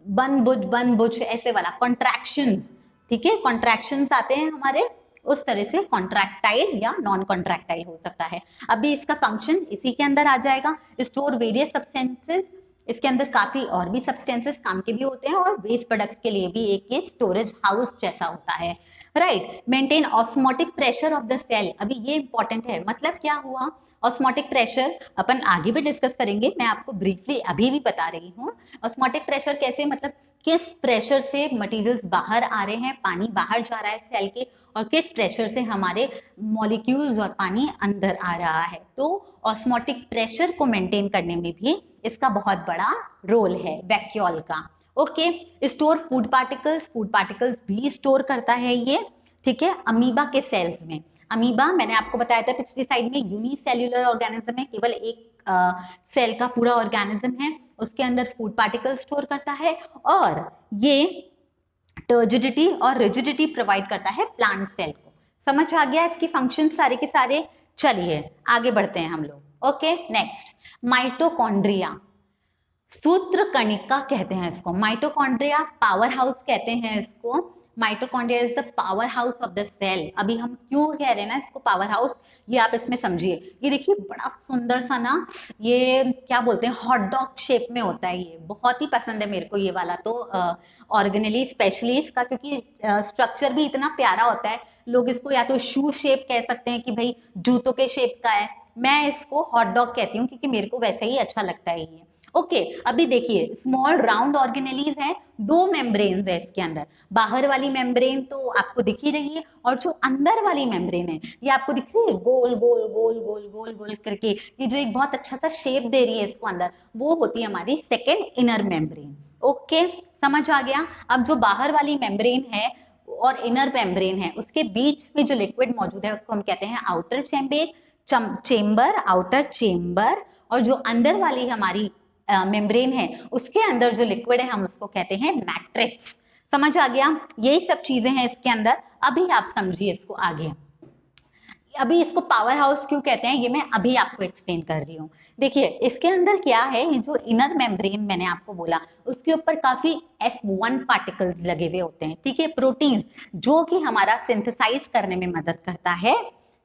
बन बुझ ऐसे वाला कॉन्ट्रैक्शंस, ठीक है, कॉन्ट्रैक्शंस आते हैं हमारे, उस तरह से कॉन्ट्रैक्टाइल या नॉन कॉन्ट्रैक्टाइल हो सकता है। अभी इसका फंक्शन इसी के अंदर आ जाएगा, स्टोर वेरियस सब्सटेंसेस, इसके अंदर काफी और भी सब्सटेंसेस काम के भी होते हैं और वेस्ट प्रोडक्ट्स के लिए भी एक ये स्टोरेज हाउस जैसा होता है, right. Maintain osmotic pressure of the cell, अभी ये इंपॉर्टेंट है, मतलब क्या हुआ, ऑस्मोटिक प्रेशर अपन आगे भी डिस्कस करेंगे, मैं आपको ब्रीफली अभी भी बता रही हूँ। ऑस्मोटिक प्रेशर कैसे, मतलब किस प्रेशर से मटेरियल्स बाहर आ रहे हैं, पानी बाहर जा रहा है सेल के, और किस प्रेशर से हमारे मॉलिक्यूल्स और पानी अंदर आ रहा है। तो ऑस्मोटिक प्रेशर को मेंटेन करने में भी इसका बहुत बड़ा रोल है वैक्यूल का, ओके। स्टोर फूड पार्टिकल्स भी स्टोर करता है ये, ठीक है, अमीबा के सेल्स में। अमीबा मैंने आपको बताया था पिछली साइड में, यूनिसेल्युलर ऑर्गेनिज्म है, केवल एक सेल का पूरा ऑर्गेनिज्म है, उसके अंदर फूड पार्टिकल स्टोर करता है, और ये टर्जिडिटी और रिजिडिटी प्रोवाइड करता है प्लांट सेल को। समझ आ गया इसकी फंक्शन सारे के सारे? चलिए आगे बढ़ते हैं हम लोग, ओके। नेक्स्ट, माइटोकॉन्ड्रिया, सूत्र कणिका कहते हैं इसको, माइटोकॉन्ड्रिया पावर हाउस कहते हैं इसको। Mitochondria is the power house of the cell. अभी हम क्यों कह रहे हैं ना इसको पावर हाउस, ये आप इसमें समझिए। ये देखिए बड़ा सुंदर सा ना, ये क्या बोलते हैं, हॉट डॉग शेप में होता है, ये बहुत ही पसंद है मेरे को ये वाला तो, ऑर्गेनली स्पेशली इसका, क्योंकि स्ट्रक्चर भी इतना प्यारा होता है। लोग इसको या तो शू शेप कह सकते हैं कि भाई जूतों के शेप का है, मैं इसको हॉट डॉग कहती हूँ क्योंकि मेरे को वैसे ही अच्छा लगता है ये, ओके। अभी देखिए स्मॉल राउंड ऑर्गेनेलीज है, दो मेम्ब्रेन है इसके अंदर, बाहर वाली मेम्ब्रेन तो आपको दिख ही रही है, और जो अंदर वाली मेम्ब्रेन है ये आपको दिख रही है, गोल गोल गोल गोल गोल गोल करके, ये जो एक बहुत अच्छा सा शेप दे रही है इसको अंदर, वो होती है हमारी सेकेंड इनर मेम्ब्रेन, ओके। समझ आ गया? अब जो बाहर वाली मेम्ब्रेन है और इनर मेम्ब्रेन है, उसके बीच में जो लिक्विड मौजूद है उसको हम कहते हैं आउटर चेम्बर, आउटर चेम्बर, और जो अंदर वाली हमारी मेम्ब्रेन है उसके अंदर जो लिक्विड है हम उसको कहते हैं मैट्रिक्स। समझ आ गया? यही सब चीजें हैं इसके अंदर। अभी आप समझिए इसको आगे। अभी इसको पावर हाउस क्यों कहते हैं ये मैं अभी आपको एक्सप्लेन कर रही हूँ। देखिए इसके अंदर क्या है, ये जो इनर मेम्ब्रेन मैंने आपको बोला उसके ऊपर काफी F1 पार्टिकल्स लगे हुए होते हैं, ठीक है, प्रोटीन्स, जो कि हमारा सिंथेसाइज करने में मदद करता है,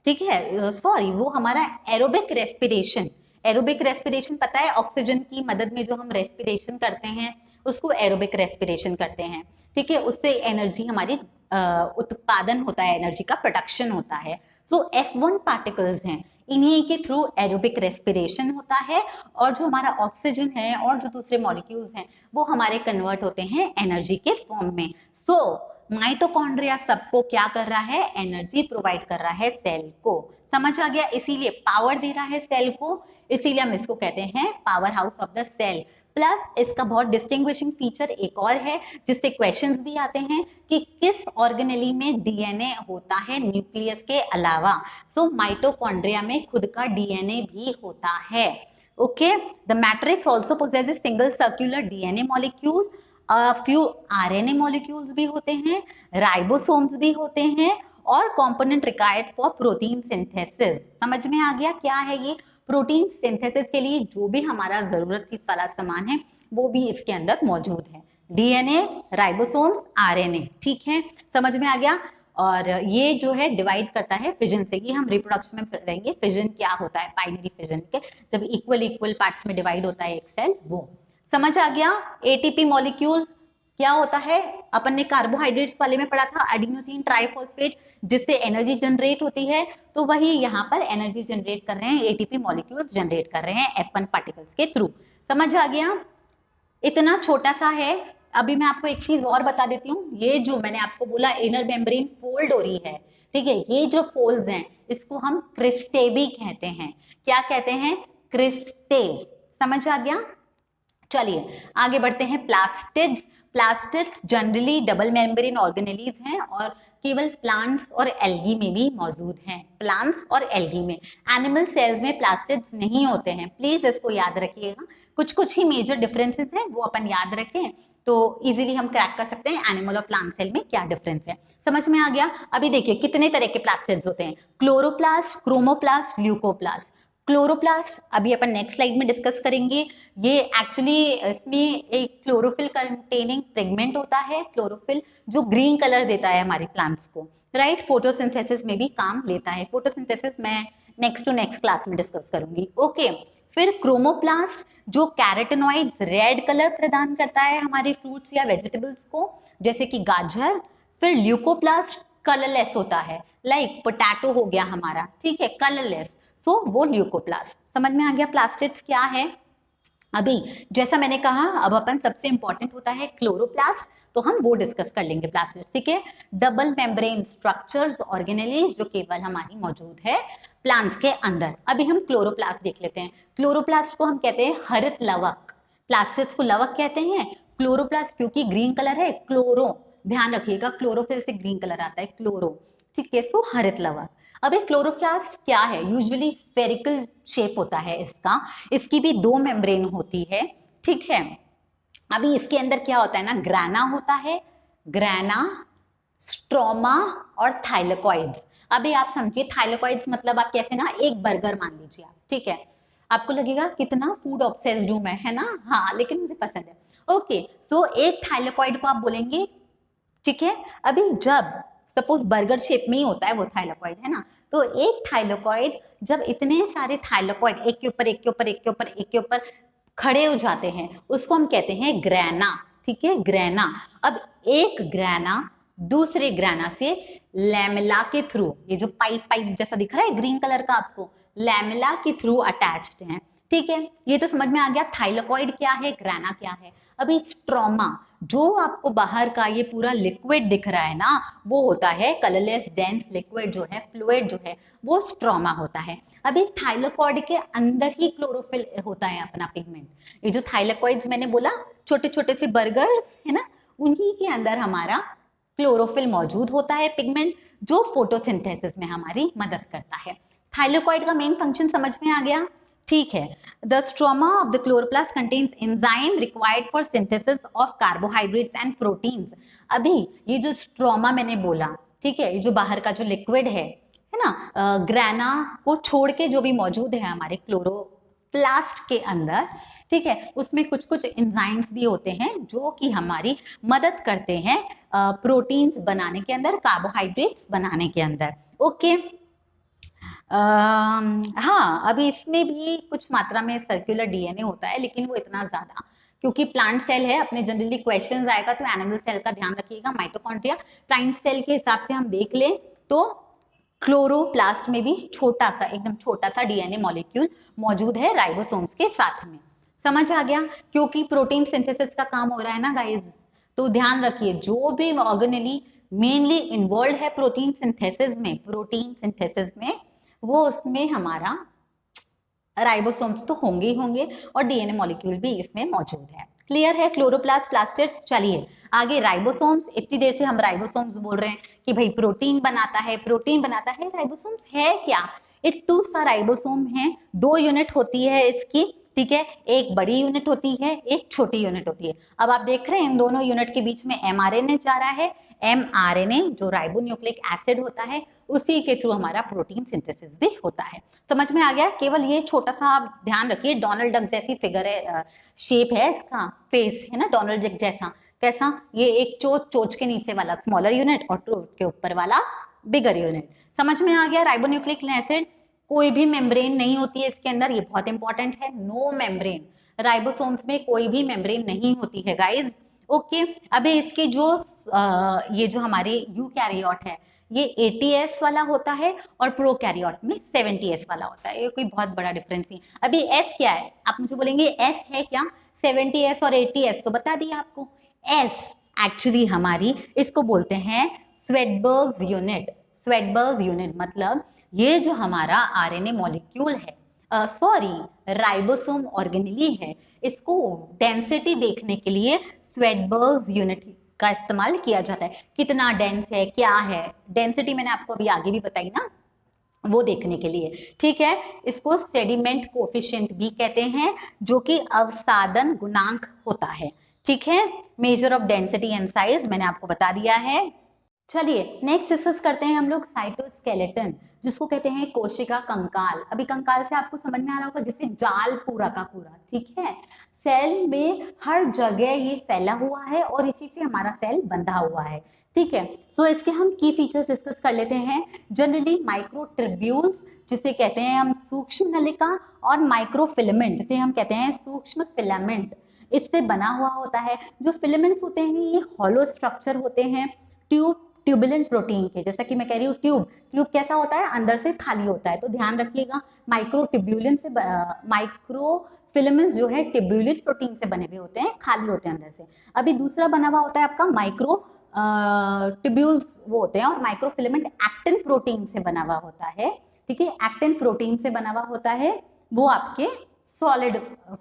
ठीक है, सॉरी वो हमारा एरोबिक रेस्पिरेशन पता है, ऑक्सीजन की मदद में जो हम रेस्पिरेशन करते हैं उसको एरोबिक रेस्पिरेशन कहते हैं, ठीक है, उससे एनर्जी हमारी उत्पादन होता है, एनर्जी का प्रोडक्शन होता है। सो F1 पार्टिकल्स हैं, इन्हीं के थ्रू एरोबिक रेस्पिरेशन होता है, और जो हमारा ऑक्सीजन है और जो दूसरे मॉलिक्यूल्स हैं वो हमारे कन्वर्ट होते हैं एनर्जी के फॉर्म में। सो माइटोकॉन्ड्रिया सबको क्या कर रहा है, एनर्जी प्रोवाइड कर रहा है सेल को, समझ आ गया, इसीलिए पावर दे रहा है सेल को, इसीलिए हम इसको कहते हैं power house of the cell. Plus इसका बहुत डिस्टिंग्विशिंग फीचर एक और है जिससे क्वेश्चंस भी आते हैं कि किस ऑर्गेनेली में डीएनए होता है न्यूक्लियस के अलावा। सो माइटोकॉन्ड्रिया में खुद का डीएनए भी होता है। Okay, the matrix also possesses single circular DNA molecule, few RNA molecules भी होते हैं, राइबोसोम्स भी होते हैं और component required for protein synthesis. समझ में आ गया क्या है ये, प्रोटीन सिंथेसिस के लिए जो भी हमारा जरूरत थी वाला सामान है वो भी इसके अंदर मौजूद है, डीएनए, राइबोसोम्स, आरएनए, ठीक है, समझ में आ गया। और ये जो है डिवाइड करता है फिजन से, ये हम रिप्रोडक्शन में पढ़ेंगे फिजन क्या होता है, बाइनरी फिजन के जब इक्वल इक्वल पार्ट्स में डिवाइड होता है एक सेल, वो समझ आ गया। एटीपी मॉलिक्यूल क्या होता है, अपन ने कार्बोहाइड्रेट्स वाले में पढ़ा था, एडिनोसिन ट्राइफॉस्फेट, जिससे एनर्जी जनरेट होती है, तो वही यहाँ पर एनर्जी जनरेट कर रहे हैं, एटीपी मॉलिक्यूल्स जनरेट कर रहे हैं F1 पार्टिकल्स के थ्रू। समझ आ गया, इतना छोटा सा है। अभी मैं आपको एक चीज और बता देती हूँ, ये जो मैंने आपको बोला इनर मेम्ब्रेन फोल्ड हो रही है, ठीक है, ये जो फोल्ड्स हैं इसको हम क्रिस्टे भी कहते हैं। क्या कहते हैं, क्रिस्टे, समझ आ गया। चलिए आगे बढ़ते हैं, plastids. Plastids generally double membrane organelles हैं और केवल प्लांट्स और एल्गी में भी मौजूद हैं, प्लांट्स और एल्गी में। एनिमल सेल्स में प्लास्टिड्स नहीं होते हैं, प्लीज इसको याद रखिएगा, कुछ कुछ ही मेजर डिफरेंसेस हैं वो अपन याद रखें तो इजीली हम क्रैक कर सकते हैं एनिमल और प्लांट सेल में क्या डिफरेंस है। समझ में आ गया। अभी देखिए कितने तरह के प्लास्टिड्स होते हैं, क्लोरोप्लास्ट, क्रोमोप्लास्ट, ल्यूकोप्लास्ट। क्लोरोप्लास्ट अभी अपन नेक्स्ट स्लाइड में डिस्कस करेंगे। ये एक्चुअली इसमें एक क्लोरोफिल कंटेनिंग पिगमेंट होता है, क्लोरोफिल जो ग्रीन कलर देता है हमारे प्लांट्स को, राइट, फोटोसिंथेसिस में भी काम लेता है। फोटोसिंथेसिस मैं नेक्स्ट टू नेक्स्ट क्लास में डिस्कस करूंगी। ओके, फिर क्रोमोप्लास्ट जो कैरोटेनॉइड्स रेड कलर प्रदान करता है हमारे फ्रूट्स या वेजिटेबल्स को, जैसे कि गाजर। फिर ल्यूकोप्लास्ट कलरलेस होता है, लाइक पोटैटो हो गया हमारा, ठीक है, कलरलेस, सो वो ल्यूकोप्लास्ट। समझ में आ गया प्लास्टिड्स क्या है। अभी जैसा मैंने कहा अब अपन सबसे इंपॉर्टेंट होता है क्लोरोप्लास्ट, तो हम वो डिस्कस कर लेंगे प्लास्टिड्स, ठीक है। डबल मेम्ब्रेन स्ट्रक्चर्स ऑर्गेनेलीज जो केवल हमारी मौजूद है प्लांट्स के अंदर। अभी हम क्लोरोप्लास्ट देख लेते हैं। क्लोरोप्लास्ट को हम कहते हैं हरित लवक, प्लास्टिड्स को लवक कहते हैं, क्लोरोप्लास्ट क्योंकि ग्रीन कलर है, क्लोरो, ध्यान रखिएगा क्लोरोफिल से ग्रीन कलर आता है, क्लोरो, ठीक है, सो हरित लवक। अब एक क्लोरोप्लास्ट क्या है, यूजुअली स्फेरिकल शेप होता है इसका, इसकी भी दो मेम्ब्रेन होती है, ठीक है। अभी इसके अंदर क्या होता है ना, ग्राना होता है, ग्राना, स्ट्रोमा और थाइलेकॉइड्स। अभी आप समझिए थाइलेकॉइड्स मतलब आप कैसे ना, एक बर्गर मान लीजिए आप, ठीक है, आपको लगेगा कितना फूड ऑब्सेस्ड हूं मैं, है ना, हाँ, लेकिन मुझे पसंद है। ओके, सो एक थाइलेकॉइड को आप बोलेंगे, ठीक है। अभी जब सपोज बर्गर शेप में ही होता है वो थाइलेकॉइड, है ना, तो एक थाइलेकॉइड जब इतने सारे थाइलेकॉइड एक के ऊपर एक के ऊपर एक के ऊपर एक के ऊपर खड़े हो जाते हैं उसको हम कहते हैं ग्रेना, ठीक है, ग्रेना। अब एक ग्रेना दूसरे ग्रेना से लैमेला के थ्रू, ये जो पाइप पाइप जैसा दिख रहा है ग्रीन कलर का आपको, लैमेला के थ्रू अटैच्ड हैं, ठीक है, ये तो समझ में आ गया थाइलेकॉइड क्या है, ग्राना क्या है। अभी स्ट्रोमा जो आपको बाहर का ये पूरा लिक्विड दिख रहा है ना, वो होता है कलरलेस डेंस लिक्विड जो है, फ्लूइड जो है, वो स्ट्रोमा होता है। अभी थाइलेकॉइड के अंदर ही क्लोरोफिल होता है अपना पिगमेंट, ये जो थाइलेकॉइड्स मैंने बोला छोटे छोटे से बर्गर्स है ना, उन्हीं के अंदर हमारा क्लोरोफिल मौजूद होता है, पिगमेंट जो फोटोसिंथेसिस में हमारी मदद करता है। थाइलेकॉइड का मेन फंक्शन समझ में आ गया, ठीक है। The stroma of the chloroplast contains enzyme required for synthesis of carbohydrates and proteins. अभी ये जो स्ट्रोमा मैंने बोला, ठीक है, ये जो बाहर का जो लिक्विड है ना, ग्राना को छोड़ के जो भी मौजूद है हमारे क्लोरोप्लास्ट के अंदर, ठीक है, उसमें कुछ कुछ एंजाइम्स भी होते हैं जो कि हमारी मदद करते हैं प्रोटीन्स बनाने के अंदर, कार्बोहाइड्रेट्स बनाने के अंदर। ओके, हाँ, अभी इसमें भी कुछ मात्रा में सर्कुलर डीएनए होता है, लेकिन वो इतना ज्यादा, क्योंकि प्लांट सेल है, अपने जनरली क्वेश्चंस आएगा तो एनिमल सेल का ध्यान रखिएगा, माइटोकॉन्ड्रिया। प्लांट सेल के हिसाब से हम देख लें तो क्लोरोप्लास्ट में भी छोटा सा, एकदम छोटा सा डीएनए मॉलिक्यूल मौजूद है राइबोसोम्स के साथ में। समझ आ गया, क्योंकि प्रोटीन सिंथेसिस का काम हो रहा है ना गाइज, तो ध्यान रखिए जो भी ऑर्गेनेली मेनली इन्वॉल्व है प्रोटीन सिंथेसिस में, वो उसमें हमारा राइबोसोम्स तो होंगे ही होंगे और डीएनए मॉलिक्यूल भी इसमें मौजूद है। क्लियर है? Chloroplast, plastids. चलिए आगे राइबोसोम्स। इतनी देर से हम राइबोसोम्स बोल रहे हैं कि भाई प्रोटीन बनाता है, प्रोटीन बनाता है। राइबोसोम्स है क्या? एक टू सा राइबोसोम है, 2 यूनिट होती है इसकी, ठीक है। एक बड़ी यूनिट होती है, एक छोटी यूनिट होती है। अब आप देख रहे हैं इन दोनों यूनिट के बीच में एमआरएनए जा रहा है। एमआरएनए जो राइबोन्यूक्लिक एसिड होता है, उसी के थ्रू हमारा प्रोटीन सिंथेसिस भी होता है। समझ में आ गया? केवल ये छोटा सा आप ध्यान रखिए, डोनाल्ड डक जैसी फिगर है, शेप है इसका, फेस है ना डोनाल्ड डक जैसा। कैसा? ये एक चोच के नीचे वाला स्मॉलर यूनिट और चोच के ऊपर वाला बिगर यूनिट। समझ में आ गया? राइबोन्यूक्लिक एसिड, कोई भी मेम्ब्रेन नहीं होती है इसके अंदर, ये बहुत इंपॉर्टेंट है। नो मेम्ब्रेन, राइबोसोम्स में कोई भी मेम्ब्रेन नहीं होती है गाइज। ओके, अभी इसके जो ये जो हमारे यूकैरियोट है, ये 80S वाला होता है और प्रोकैरियोट में 70S वाला होता है। ये कोई बहुत बड़ा डिफरेंस नहीं। अभी S क्या है? आप मुझे बोलेंगे S है क्या? 70S और 80S तो बता दिया आपको। S एक्चुअली हमारी इसको बोलते हैं स्वेडबर्ग्स यूनिट। स्वेडबर्ग्स यूनिट मतलब ये जो हमारा आरएनए मॉलिक्यूल है, सॉरी राइबोसोम ऑर्गेनेली है, इसको डेंसिटी देखने के लिए स्वेडबर्ग्स यूनिट का इस्तेमाल किया जाता है। कितना डेंस है, क्या है डेंसिटी, मैंने आपको अभी आगे भी बताई ना, वो देखने के लिए, ठीक है। इसको सेडिमेंट कोफिशिएंट भी कहते हैं, जो कि अवसादन गुणांक होता है, ठीक है। Measure of density and size मैंने आपको बता दिया है। चलिए नेक्स्ट डिस्कस करते हैं हम लोग साइटोस्केलेटन, जिसको कहते हैं कोशिका कंकाल। अभी कंकाल से आपको समझ में आ रहा होगा जैसे जाल पूरा का पूरा, ठीक है। सेल में हर जगह ये फैला हुआ है और इसी से हमारा सेल बंधा हुआ है, ठीक है। सो इसके हम की फीचर्स डिस्कस कर लेते हैं। जनरली माइक्रोट्रिब्यूल्स जिसे कहते हैं हम सूक्ष्म नलिका, और माइक्रोफिलामेंट जिसे हम कहते हैं सूक्ष्म फिलामेंट, इससे बना हुआ होता है। जो फिलामेंट्स होते हैं ये हॉलो स्ट्रक्चर होते हैं, ट्यूबुलेंट प्रोटीन के। जैसा कि मैं कह रही हूँ ट्यूब कैसा होता है? अंदर से खाली होता है, तो ध्यान रखिएगा। माइक्रोफिलामेंट्स जो है ट्यूबुलेंट प्रोटीन से बने हुए होते हैं, खाली होते हैं अंदर से। अभी दूसरा बना हुआ होता है आपका माइक्रो ट्यूब्यूल्स वो होते हैं, और माइक्रोफिलामेंट एक्टिन प्रोटीन से बना हुआ होता है, ठीक है। एक्टिन प्रोटीन से बना हुआ होता है, वो आपके सॉलिड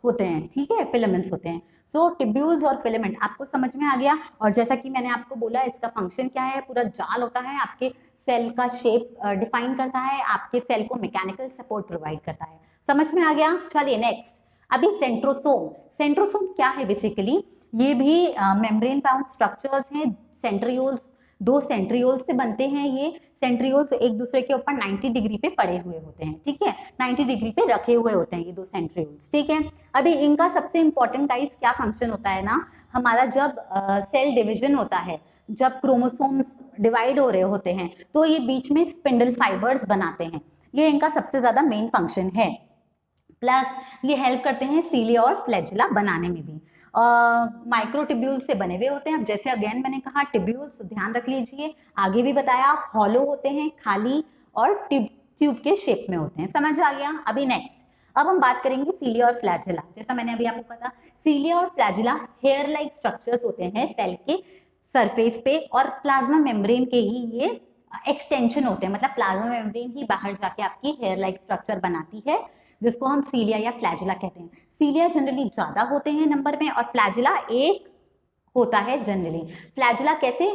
होते हैं, ठीक है, फिलामेंट्स होते हैं। सो ट्यूब्यूल्स और फिलामेंट आपको समझ में आ गया। और जैसा कि मैंने आपको बोला इसका फंक्शन क्या है, पूरा जाल होता है, आपके सेल का शेप डिफाइन करता है, आपके सेल को मैकेनिकल सपोर्ट प्रोवाइड करता है। समझ में आ गया? चलिए नेक्स्ट, अभी सेंट्रोसोम। सेंट्रोसोम क्या है? बेसिकली ये भी मेम्ब्रेन बाउंड स्ट्रक्चर्स हैं। सेंट्रियोल्स, 2 सेंट्रियोल्स से बनते हैं। ये सेंट्रियोल्स एक दूसरे के ऊपर 90 डिग्री पे पड़े हुए होते हैं, ठीक है, 90 डिग्री पे रखे हुए होते हैं ये 2 सेंट्रियोल्स, ठीक है। अभी इनका सबसे इंपॉर्टेंट गाइस क्या फंक्शन होता है ना, हमारा जब सेल डिविजन होता है, जब क्रोमोसोम्स डिवाइड हो रहे होते हैं, तो ये बीच में स्पिंडल फाइबर्स बनाते हैं। ये इनका सबसे ज्यादा मेन फंक्शन है। प्लस ये हेल्प करते हैं सीलिया और फ्लैजिला बनाने में भी। माइक्रोट्यूब्यूल से बने हुए होते हैं। अब जैसे अगेन मैंने कहा ट्यूब्यूल्स, ध्यान रख लीजिए, आगे भी बताया हॉलो होते हैं, खाली, और ट्यूब के शेप में होते हैं। समझ आ गया? अभी नेक्स्ट, अब हम बात करेंगे सीलिया और फ्लैजिला। जैसा मैंने अभी आपको पता, सीलिया और फ्लैजिला हेयर लाइक स्ट्रक्चर्स होते हैं सेल के सरफेस पे, और प्लाज्मा मेम्ब्रेन के ही ये एक्सटेंशन होते हैं। मतलब प्लाज्मा मेम्ब्रेन ही बाहर जाके आपकी हेयर लाइक स्ट्रक्चर बनाती है, जिसको हम सीलिया या फ्लैजिला कहते हैं। सीलिया जनरली ज्यादा होते हैं नंबर में, और फ्लैजिला एक होता है जनरली। फ्लैजिला कैसे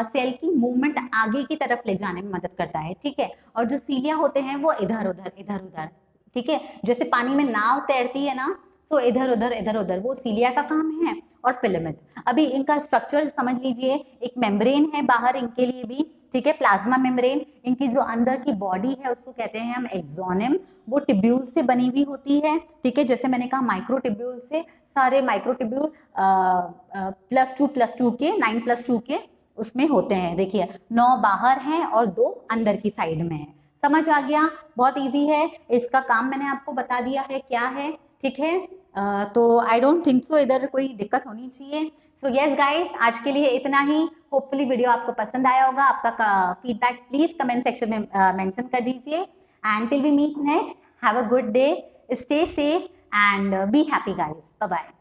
सेल की मूवमेंट आगे की तरफ ले जाने में मदद करता है, ठीक है। और जो सीलिया होते हैं वो इधर उधर, ठीक है। जैसे पानी में नाव तैरती है ना, सो इधर उधर, वो सीलिया का काम है। और फिलामेंट, अभी इनका स्ट्रक्चर समझ लीजिए, एक मेम्ब्रेन है बाहर इनके लिए भी, ठीक है, प्लाज्मा मेम्ब्रेन। इनकी जो अंदर की बॉडी है उसको कहते हैं हम एक्सोनिम, वो ट्यूब्यूल से बनी हुई होती है, ठीक है। जैसे मैंने कहा माइक्रोट्यूब्यूल से, सारे माइक्रोट्यूब्यूल +2+2 के 9+2 के उसमें होते हैं। देखिए 9 बाहर हैं और 2 अंदर की साइड में है। समझ आ गया? बहुत इजी है, इसका काम मैंने आपको बता दिया है क्या है, ठीक है। तो आई डोंट थिंक सो इधर कोई दिक्कत होनी चाहिए। सो यस गाइस, आज के लिए इतना ही। होपफुली वीडियो आपको पसंद आया होगा। आपका फीडबैक प्लीज कमेंट सेक्शन में मेंशन कर दीजिए। And till we meet next, have a good day, stay safe and be happy guys. Bye bye.